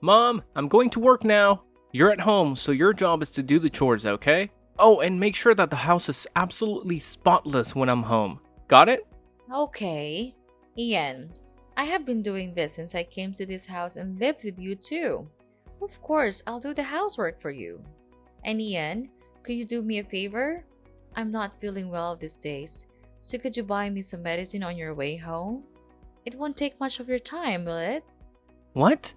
Mom, I'm going to work now. You're at home, so your job is to do the chores, okay? Oh, and make sure that the house is absolutely spotless when I'm home. Got it? Okay. Ian, I have been doing this since I came to this house and lived with you too. Of course, I'll do the housework for you. And Ian, could you do me a favor? I'm not feeling well these days, so could you buy me some medicine on your way home? It won't take much of your time, will it? What?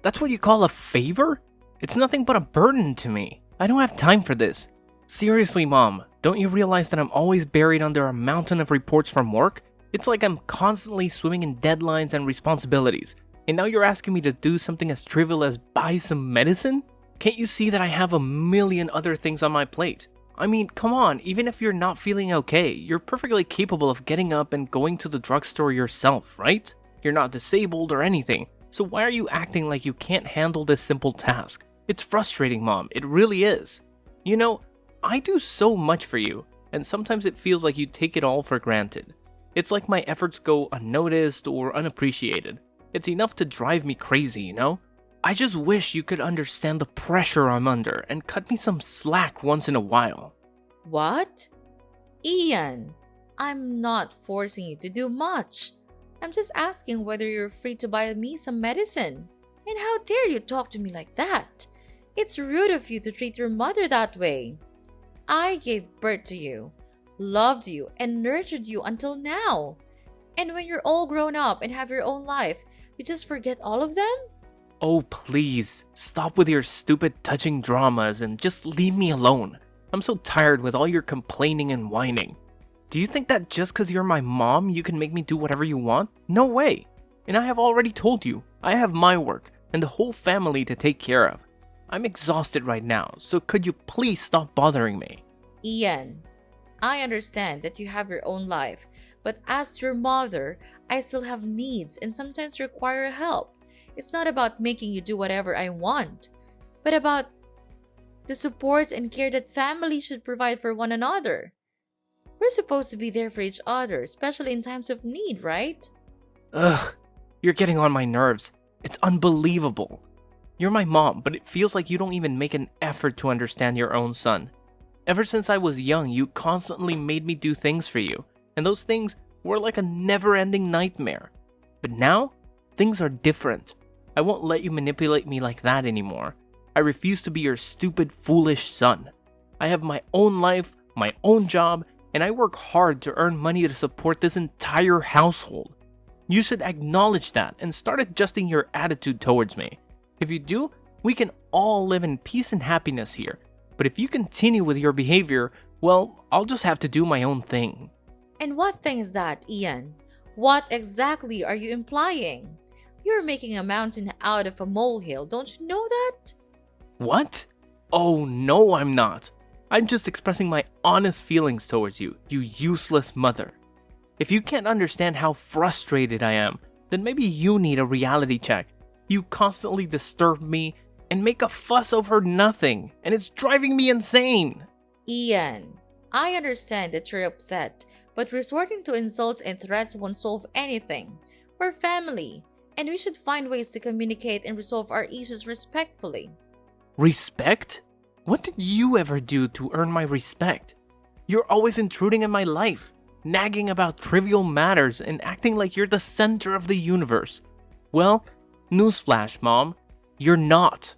That's what you call a favor? It's nothing but a burden to me. I don't have time for this. Seriously, Mom, don't you realize that I'm always buried under a mountain of reports from work? It's like I'm constantly swimming in deadlines and responsibilities. And now you're asking me to do something as trivial as buy some medicine? Can't you see that I have a million other things on my plate? I mean, come on, even if you're not feeling okay, you're perfectly capable of getting up and going to the drugstore yourself, right? You're not disabled or anything, so why are you acting like you can't handle this simple task? It's frustrating, Mom, it really is. You know, I do so much for you, and sometimes it feels like you take it all for granted. It's like my efforts go unnoticed or unappreciated. It's enough to drive me crazy, you know? I just wish you could understand the pressure I'm under and cut me some slack once in a while. What? Ian, I'm not forcing you to do much. I'm just asking whether you're free to buy me some medicine. And how dare you talk to me like that? It's rude of you to treat your mother that way. I gave birth to you, loved you, and nurtured you until now. And when you're all grown up and have your own life, you just forget all of them? Oh, please, stop with your stupid touching dramas and just leave me alone. I'm so tired with all your complaining and whining. Do you think that just because you're my mom, you can make me do whatever you want? No way. And I have already told you, I have my work and the whole family to take care of. I'm exhausted right now, so could you please stop bothering me? Ian, I understand that you have your own life, but as your mother, I still have needs and sometimes require help. It's not about making you do whatever I want, but about the support and care that families should provide for one another. We're supposed to be there for each other, especially in times of need, right? Ugh, you're getting on my nerves. It's unbelievable. You're my mom, but it feels like you don't even make an effort to understand your own son. Ever since I was young, you constantly made me do things for you, and those things were like a never-ending nightmare. But now, things are different. I won't let you manipulate me like that anymore. I refuse to be your stupid, foolish son. I have my own life, my own job, and I work hard to earn money to support this entire household. You should acknowledge that and start adjusting your attitude towards me. If you do, we can all live in peace and happiness here. But if you continue with your behavior, well, I'll just have to do my own thing. And what thing is that, Ian? What exactly are you implying? You're making a mountain out of a molehill, don't you know that? What? Oh, no, I'm not. I'm just expressing my honest feelings towards you, you useless mother. If you can't understand how frustrated I am, then maybe you need a reality check. You constantly disturb me and make a fuss over nothing, and it's driving me insane. Ian, I understand that you're upset, but resorting to insults and threats won't solve anything. We're family, and we should find ways to communicate and resolve our issues respectfully. Respect? What did you ever do to earn my respect? You're always intruding in my life, nagging about trivial matters and acting like you're the center of the universe. Well, newsflash, Mom, you're not.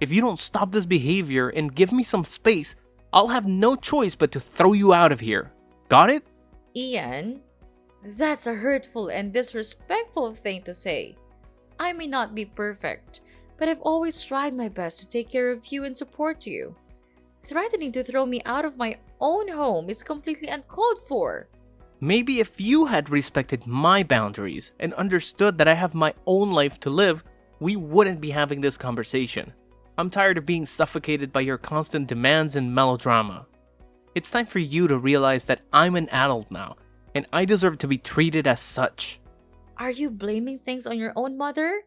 If you don't stop this behavior and give me some space, I'll have no choice but to throw you out of here. Got it? Ian, that's a hurtful and disrespectful thing to say. I may not be perfect, but I've always tried my best to take care of you and support you. Threatening to throw me out of my own home is completely uncalled for. Maybe if you had respected my boundaries and understood that I have my own life to live, we wouldn't be having this conversation. I'm tired of being suffocated by your constant demands and melodrama. It's time for you to realize that I'm an adult now, and I deserve to be treated as such. Are you blaming things on your own mother?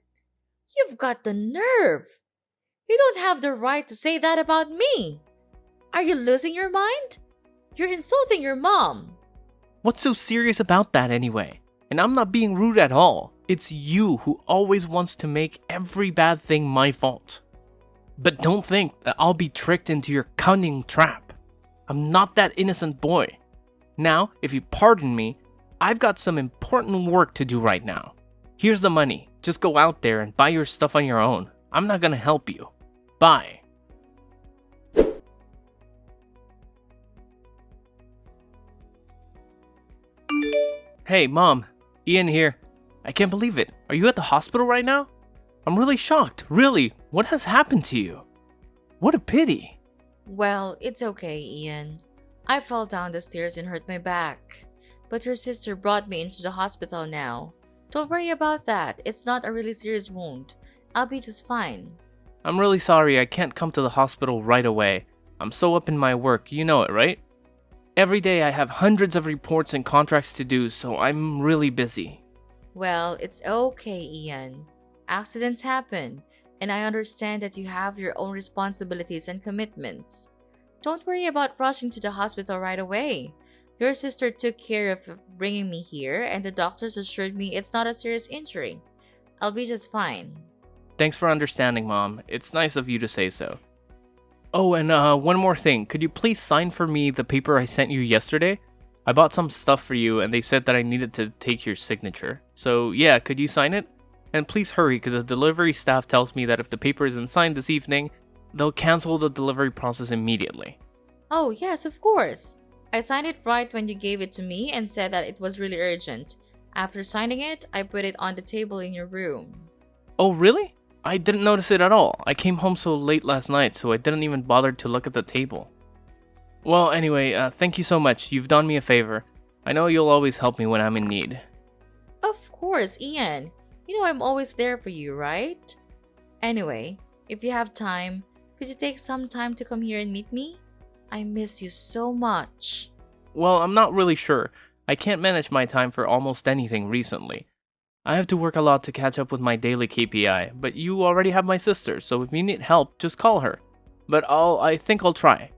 You've got the nerve. You don't have the right to say that about me. Are you losing your mind? You're insulting your mom. What's so serious about that anyway? And I'm not being rude at all. It's you who always wants to make every bad thing my fault. But don't think that I'll be tricked into your cunning trap. I'm not that innocent boy. Now, if you pardon me, I've got some important work to do right now. Here's the money. Just go out there and buy your stuff on your own. I'm not gonna help you. Bye. Hey, Mom. Ian here. I can't believe it. Are you at the hospital right now? I'm really shocked. Really. What has happened to you? What a pity. Well, it's okay, Ian. I fell down the stairs and hurt my back. But your sister brought me into the hospital now. Don't worry about that. It's not a really serious wound. I'll be just fine. I'm really sorry I can't come to the hospital right away. I'm so up in my work, you know it, right? Every day I have hundreds of reports and contracts to do, so I'm really busy. Well, it's okay, Ian. Accidents happen, and I understand that you have your own responsibilities and commitments. Don't worry about rushing to the hospital right away. Your sister took care of bringing me here, and the doctors assured me it's not a serious injury. I'll be just fine. Thanks for understanding, Mom. It's nice of you to say so. Oh, and one more thing. Could you please sign for me the paper I sent you yesterday? I bought some stuff for you, and they said that I needed to take your signature. So, yeah, could you sign it? And please hurry, because the delivery staff tells me that if the paper isn't signed this evening, they'll cancel the delivery process immediately. Oh, yes, of course. I signed it right when you gave it to me and said that it was really urgent. After signing it, I put it on the table in your room. Oh, really? I didn't notice it at all. I came home so late last night, so I didn't even bother to look at the table. Well, anyway, thank you so much. You've done me a favor. I know you'll always help me when I'm in need. Of course, Ian. You know I'm always there for you, right? Anyway, if you have time, could you take some time to come here and meet me? I miss you so much. Well, I'm not really sure. I can't manage my time for almost anything recently. I have to work a lot to catch up with my daily KPI, but you already have my sister, so if you need help, just call her. But I think I'll try.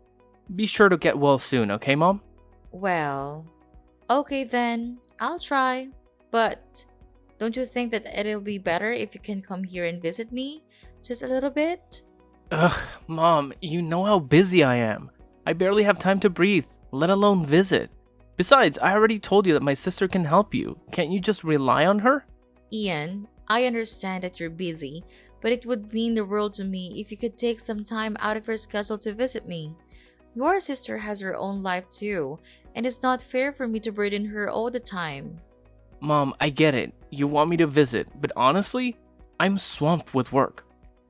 Be sure to get well soon, okay, Mom? Well, okay then. I'll try. But don't you think that it'll be better if you can come here and visit me? Just a little bit? Ugh, Mom, you know how busy I am. I barely have time to breathe, let alone visit. Besides, I already told you that my sister can help you. Can't you just rely on her? Ian, I understand that you're busy, but it would mean the world to me if you could take some time out of your schedule to visit me. Your sister has her own life too, and it's not fair for me to burden her all the time. Mom, I get it. You want me to visit, but honestly, I'm swamped with work.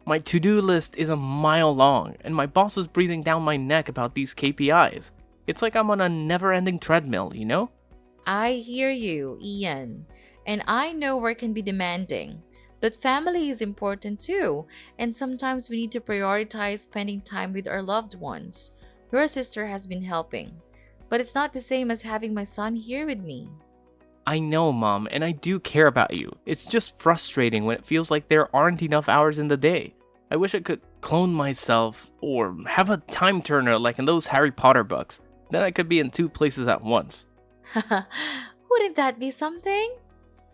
My to-do list is a mile long, and my boss is breathing down my neck about these KPIs. It's like I'm on a never-ending treadmill, you know? I hear you, Ian, and I know work can be demanding. But family is important too, and sometimes we need to prioritize spending time with our loved ones. Your sister has been helping, but it's not the same as having my son here with me. I know, Mom, and I do care about you. It's just frustrating when it feels like there aren't enough hours in the day. I wish I could clone myself or have a time turner like in those Harry Potter books. Then I could be in two places at once. Wouldn't that be something?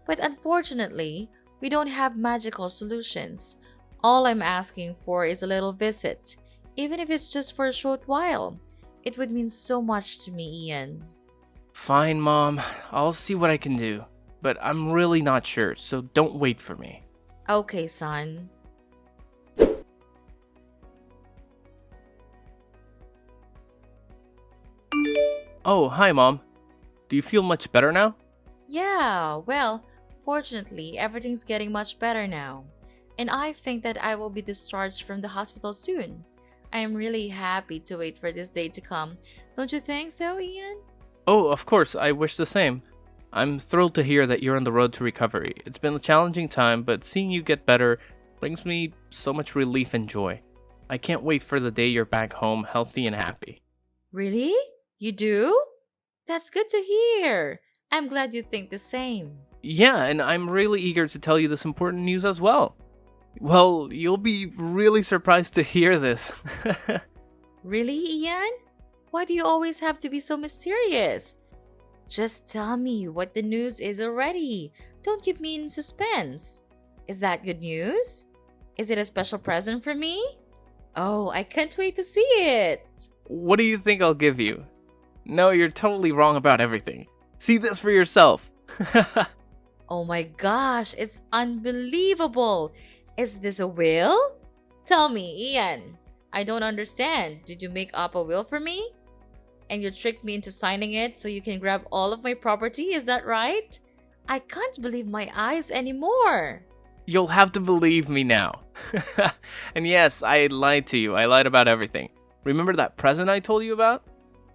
But unfortunately, we don't have magical solutions. All I'm asking for is a little visit, even if it's just for a short while. It would mean so much to me, Ian. Fine, Mom. I'll see what I can do. But I'm really not sure, so don't wait for me. Okay, son. Oh, hi, Mom. Do you feel much better now? Yeah, well, fortunately, everything's getting much better now. And I think that I will be discharged from the hospital soon. I am really happy to wait for this day to come. Don't you think so, Ian? Oh, of course, I wish the same. I'm thrilled to hear that you're on the road to recovery. It's been a challenging time, but seeing you get better brings me so much relief and joy. I can't wait for the day you're back home healthy and happy. Really? You do? That's good to hear. I'm glad you think the same. Yeah, and I'm really eager to tell you this important news as well. Well, you'll be really surprised to hear this. Really, Ian? Why do you always have to be so mysterious? Just tell me what the news is already. Don't keep me in suspense. Is that good news? Is it a special present for me? Oh, I can't wait to see it. What do you think I'll give you? No, you're totally wrong about everything. See this for yourself. Oh my gosh, it's unbelievable. Is this a will? Tell me, Ian. I don't understand. Did you make up a will for me? And you tricked me into signing it so you can grab all of my property, is that right? I can't believe my eyes anymore. You'll have to believe me now. And yes, I lied to you. I lied about everything. Remember that present I told you about?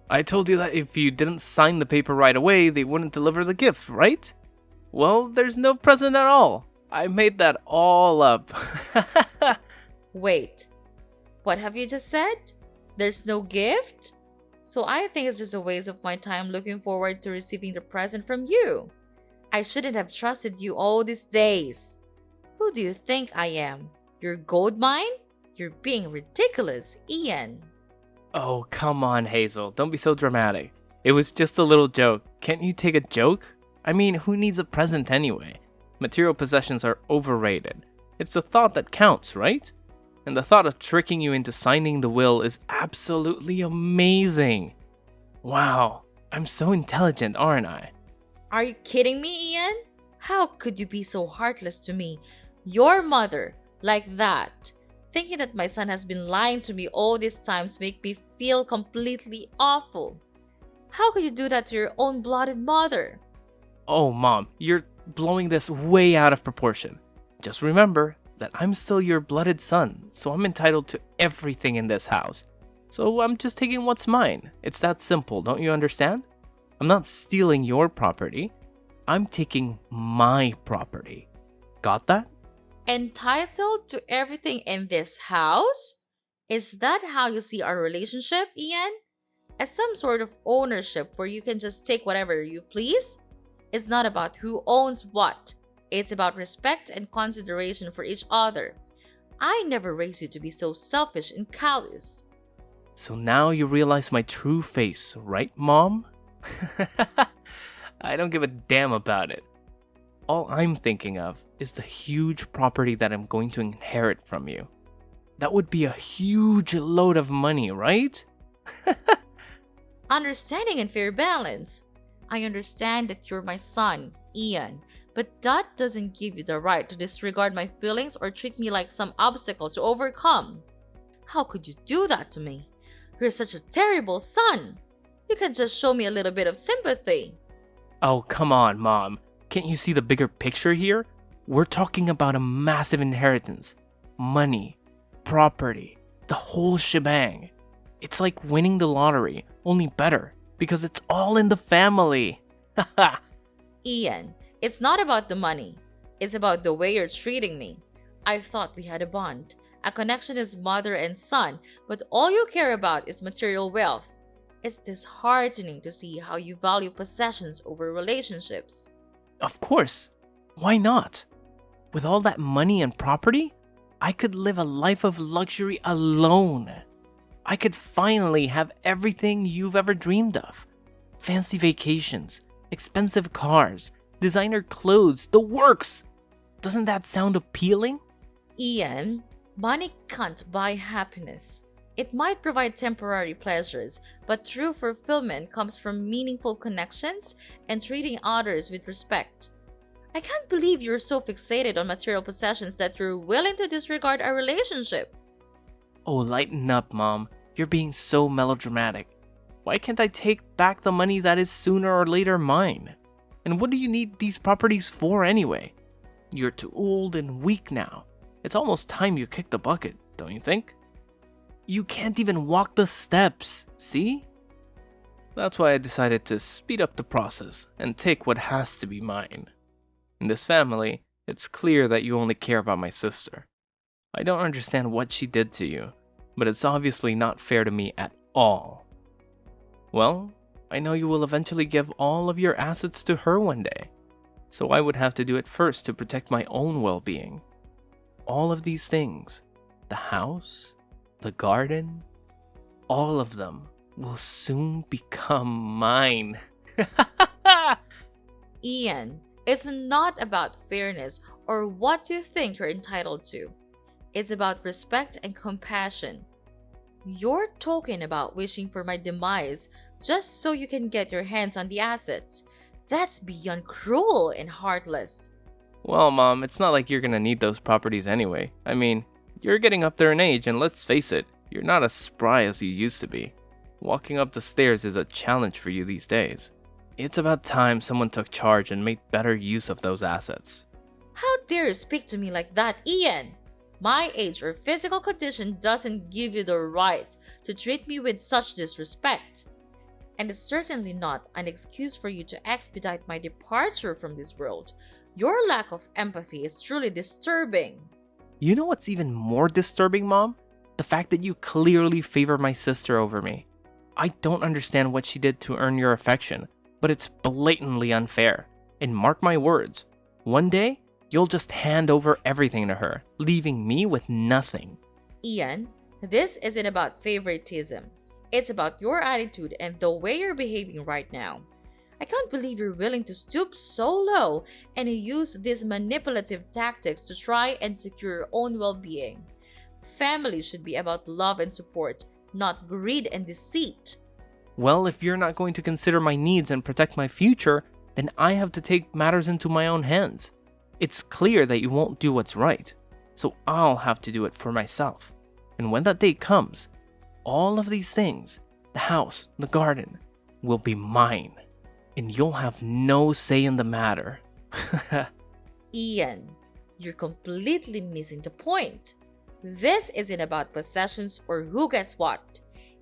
I told you that if you didn't sign the paper right away, they wouldn't deliver the gift, right? Well, there's no present at all. I made that all up. Wait, what have you just said? There's no gift? So I think it's just a waste of my time looking forward to receiving the present from you. I shouldn't have trusted you all these days. Who do you think I am? Your gold mine? You're being ridiculous, Ian. Oh, come on, Hazel. Don't be so dramatic. It was just a little joke. Can't you take a joke? I mean, who needs a present anyway? Material possessions are overrated. It's the thought that counts, right? And the thought of tricking you into signing the will is absolutely amazing. Wow, I'm so intelligent, aren't I? Are you kidding me, Ian? How could you be so heartless to me, your mother, like that? Thinking that my son has been lying to me all these times make me feel completely awful. How could you do that to your own blooded mother? Oh, Mom, you're blowing this way out of proportion. Just remember that I'm still your blooded son, so I'm entitled to everything in this house. So I'm just taking what's mine. It's that simple, don't you understand? I'm not stealing your property. I'm taking my property. Got that? Entitled to everything in this house? Is that how you see our relationship, Ian? As some sort of ownership where you can just take whatever you please? It's not about who owns what. It's about respect and consideration for each other. I never raised you to be so selfish and callous. So now you realize my true face, right, Mom? I don't give a damn about it. All I'm thinking of is the huge property that I'm going to inherit from you. That would be a huge load of money, right? Understanding and fair balance. I understand that you're my son, Ian, but that doesn't give you the right to disregard my feelings or treat me like some obstacle to overcome. How could you do that to me? You're such a terrible son. You can just show me a little bit of sympathy. Oh, come on, Mom. Can't you see the bigger picture here? We're talking about a massive inheritance. Money, property, the whole shebang. It's like winning the lottery, only better, because it's all in the family. Ian, it's not about the money. It's about the way you're treating me. I thought we had a bond, a connection as mother and son, but all you care about is material wealth. It's disheartening to see how you value possessions over relationships. Of course. Why not? With all that money and property, I could live a life of luxury alone. I could finally have everything you've ever dreamed of. Fancy vacations, expensive cars, designer clothes, the works. Doesn't that sound appealing? Ian, money can't buy happiness. It might provide temporary pleasures, but true fulfillment comes from meaningful connections and treating others with respect. I can't believe you're so fixated on material possessions that you're willing to disregard our relationship. Oh, lighten up, Mom. You're being so melodramatic. Why can't I take back the money that is sooner or later mine? And what do you need these properties for anyway? You're too old and weak now. It's almost time you kicked the bucket, don't you think? You can't even walk the steps, see? That's why I decided to speed up the process and take what has to be mine. In this family, it's clear that you only care about my sister. I don't understand what she did to you, but it's obviously not fair to me at all. Well, I know you will eventually give all of your assets to her one day, so I would have to do it first to protect my own well-being. All of these things, the house, the garden, all of them will soon become mine. Ian, It's not about fairness or what you think you're entitled to. It's about respect and compassion. You're talking about wishing for my demise just so you can get your hands on the assets. That's beyond cruel and heartless. Well, Mom, it's not like you're gonna need those properties anyway. I mean, you're getting up there in age, and let's face it, you're not as spry as you used to be. Walking up the stairs is a challenge for you these days. It's about time someone took charge and made better use of those assets. How dare you speak to me like that, Ian? My age or physical condition doesn't give you the right to treat me with such disrespect. And it's certainly not an excuse for you to expedite my departure from this world. Your lack of empathy is truly disturbing. You know what's even more disturbing, Mom? The fact that you clearly favor my sister over me. I don't understand what she did to earn your affection, but it's blatantly unfair. And mark my words, one day, you'll just hand over everything to her, leaving me with nothing. Ian, this isn't about favoritism. It's about your attitude and the way you're behaving right now. I can't believe you're willing to stoop so low and use these manipulative tactics to try and secure your own well-being. Family should be about love and support, not greed and deceit. Well, if you're not going to consider my needs and protect my future, then I have to take matters into my own hands. It's clear that you won't do what's right, so I'll have to do it for myself. And when that day comes, all of these things, the house, the garden, will be mine. And you'll have no say in the matter. Ian, you're completely missing the point. This isn't about possessions or who gets what.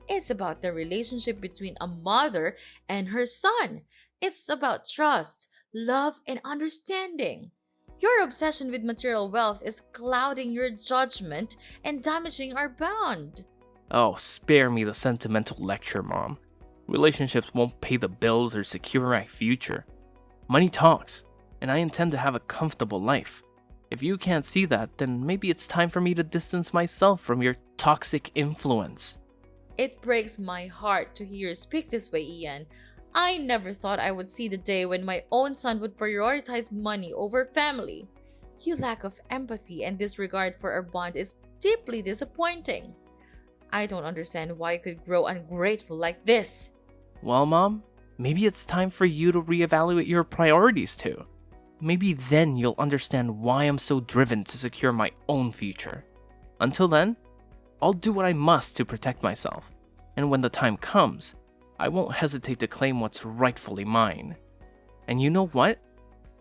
It's about the relationship between a mother and her son. It's about trust, love, and understanding. Your obsession with material wealth is clouding your judgment and damaging our bond. Oh, spare me the sentimental lecture, Mom. Relationships won't pay the bills or secure my future. Money talks, and I intend to have a comfortable life. If you can't see that, then maybe it's time for me to distance myself from your toxic influence. It breaks my heart to hear you speak this way, Ian. I never thought I would see the day when my own son would prioritize money over family. Your lack of empathy and disregard for our bond is deeply disappointing. I don't understand why you could grow ungrateful like this. Well, Mom, maybe it's time for you to reevaluate your priorities too. Maybe then you'll understand why I'm so driven to secure my own future. Until then, I'll do what I must to protect myself. And when the time comes, I won't hesitate to claim what's rightfully mine. And you know what?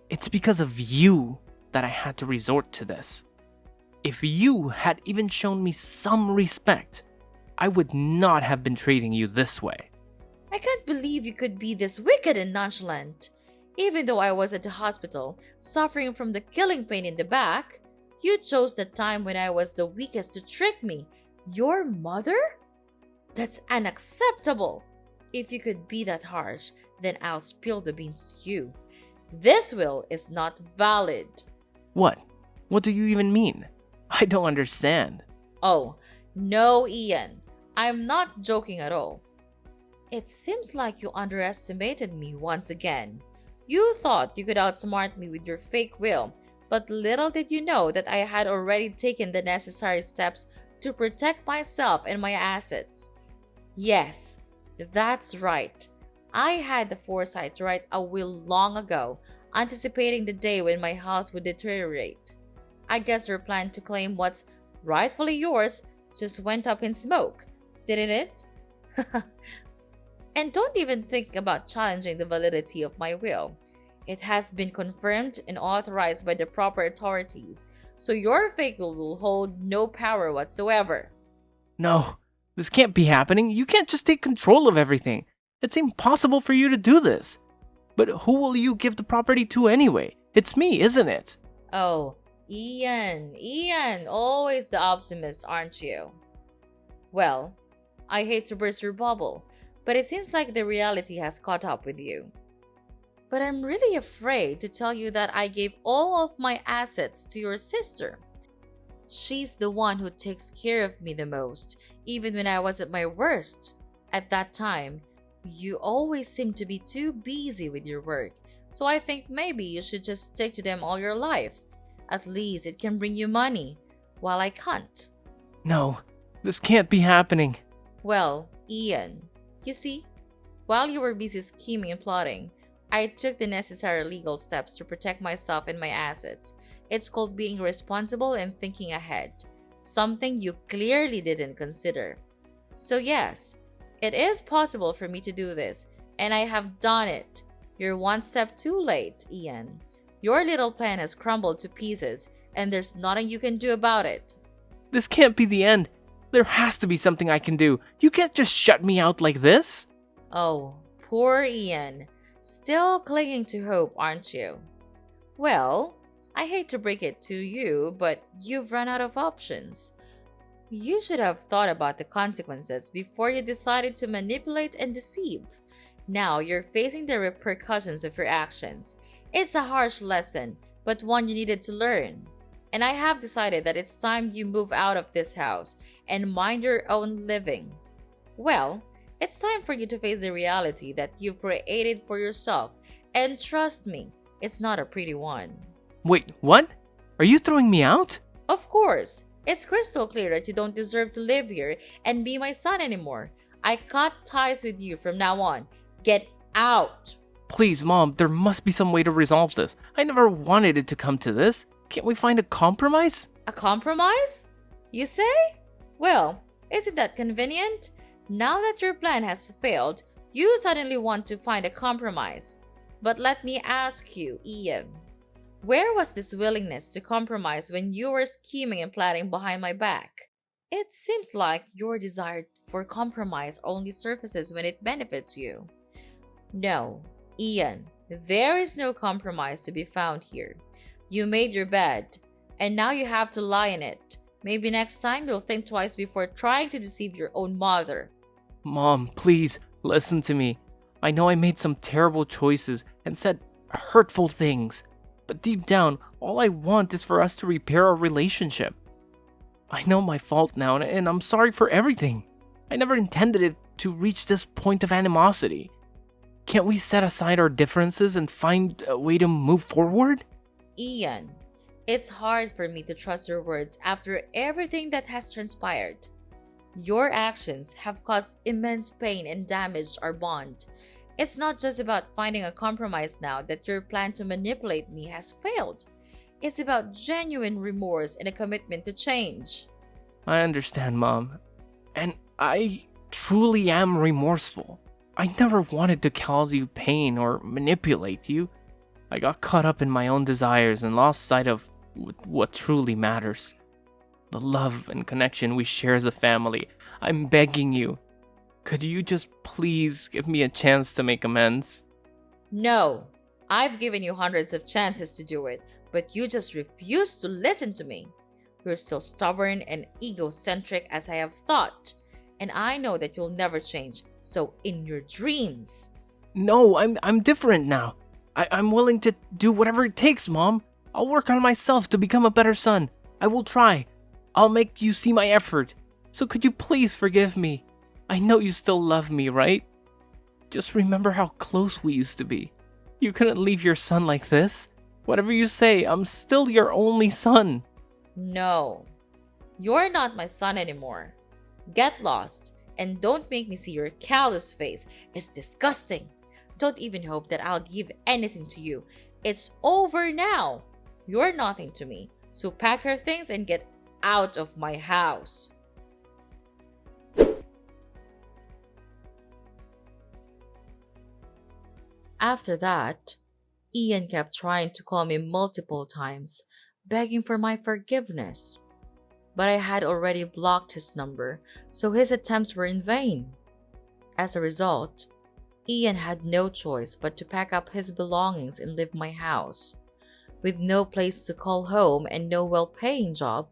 It's because of you that I had to resort to this. If you had even shown me some respect, I would not have been treating you this way. I can't believe you could be this wicked and nonchalant. Even though I was at the hospital, suffering from the killing pain in the back, you chose the time when I was the weakest to trick me. Your mother? That's unacceptable. If you could be that harsh, then I'll spill the beans to you. This will is not valid. What? What do you even mean? I don't understand. Oh, no, Ian. I'm not joking at all. It seems like you underestimated me once again. You thought you could outsmart me with your fake will, but little did you know that I had already taken the necessary steps to protect myself and my assets. Yes, that's right. I had the foresight to write a will long ago, anticipating the day when my health would deteriorate. I guess your plan to claim what's rightfully yours just went up in smoke, didn't it? And don't even think about challenging the validity of my will. It has been confirmed and authorized by the proper authorities, so your fake will hold no power whatsoever. No, this can't be happening. You can't just take control of everything. It's impossible for you to do this. But who will you give the property to anyway? It's me, isn't it? Oh, Ian, always the optimist, aren't you? Well, I hate to burst your bubble, but it seems like the reality has caught up with you. But I'm really afraid to tell you that I gave all of my assets to your sister. She's the one who takes care of me the most, even when I was at my worst. At that time, you always seemed to be too busy with your work, So I think maybe you should just stick to them all your life. At least it can bring you money, while I can't. No, this can't be happening. Well, Ian, you see, while you were busy scheming and plotting, I took the necessary legal steps to protect myself and my assets. It's called being responsible and thinking ahead, something you clearly didn't consider. So, yes, it is possible for me to do this, and I have done it. You're one step too late, Ian. Your little plan has crumbled to pieces, and there's nothing you can do about it. This can't be the end. There has to be something I can do. You can't just shut me out like this. Oh, poor Ian. Still clinging to hope, aren't you? Well, I hate to break it to you, but you've run out of options. You should have thought about the consequences before you decided to manipulate and deceive. Now you're facing the repercussions of your actions. It's a harsh lesson, but one you needed to learn. And I have decided that it's time you move out of this house and mind your own living. Well, it's time for you to face the reality that you've created for yourself, and trust me, it's not a pretty one. Wait, what? Are you throwing me out? Of course, it's crystal clear that you don't deserve to live here and be my son anymore. I cut ties with you from now on. Get out! Please, Mom, there must be some way to resolve this. I never wanted it to come to this. Can't we find a compromise? A compromise? You say? Well, isn't that convenient? Now that your plan has failed, you suddenly want to find a compromise. But let me ask you, Ian, where was this willingness to compromise when you were scheming and plotting behind my back? It seems like your desire for compromise only surfaces when it benefits you. No, Ian, there is no compromise to be found here. You made your bed, and now you have to lie in it. Maybe next time you'll think twice before trying to deceive your own mother. Mom, please, listen to me. I know I made some terrible choices and said hurtful things, but deep down, all I want is for us to repair our relationship. I know my fault now, and I'm sorry for everything. I never intended it to reach this point of animosity. Can't we set aside our differences and find a way to move forward? Ian, it's hard for me to trust your words after everything that has transpired. Your actions have caused immense pain and damaged our bond. It's not just about finding a compromise now that your plan to manipulate me has failed. It's about genuine remorse and a commitment to change. I understand, Mom. And I truly am remorseful. I never wanted to cause you pain or manipulate you. I got caught up in my own desires and lost sight of what truly matters. The love and connection we share as a family. I'm begging you. Could you just please give me a chance to make amends? No, I've given you hundreds of chances to do it, but you just refuse to listen to me. You're still stubborn and egocentric as I have thought, and I know that you'll never change, so in your dreams. No, I'm different now. I'm willing to do whatever it takes, Mom. I'll work on myself to become a better son. I will try. I'll make you see my effort. So could you please forgive me? I know you still love me, right? Just remember how close we used to be. You couldn't leave your son like this. Whatever you say, I'm still your only son. No, you're not my son anymore. Get lost and don't make me see your callous face. It's disgusting. Don't even hope that I'll give anything to you. It's over now. You're nothing to me. So pack your things and get out of my house. After that, Ian kept trying to call me multiple times, begging for my forgiveness. But I had already blocked his number, so his attempts were in vain. As a result, Ian had no choice but to pack up his belongings and leave my house. With no place to call home and no well-paying job,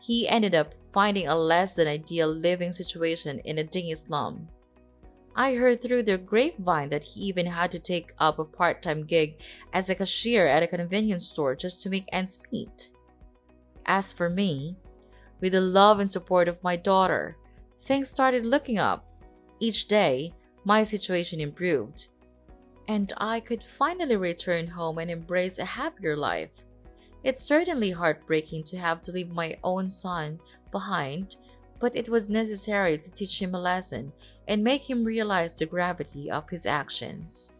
he ended up finding a less than ideal living situation in a dingy slum. I heard through the grapevine that he even had to take up a part-time gig as a cashier at a convenience store just to make ends meet. As for me, with the love and support of my daughter, things started looking up. Each day, my situation improved. and I could finally return home and embrace a happier life. It's certainly heartbreaking to have to leave my own son behind, but it was necessary to teach him a lesson and make him realize the gravity of his actions.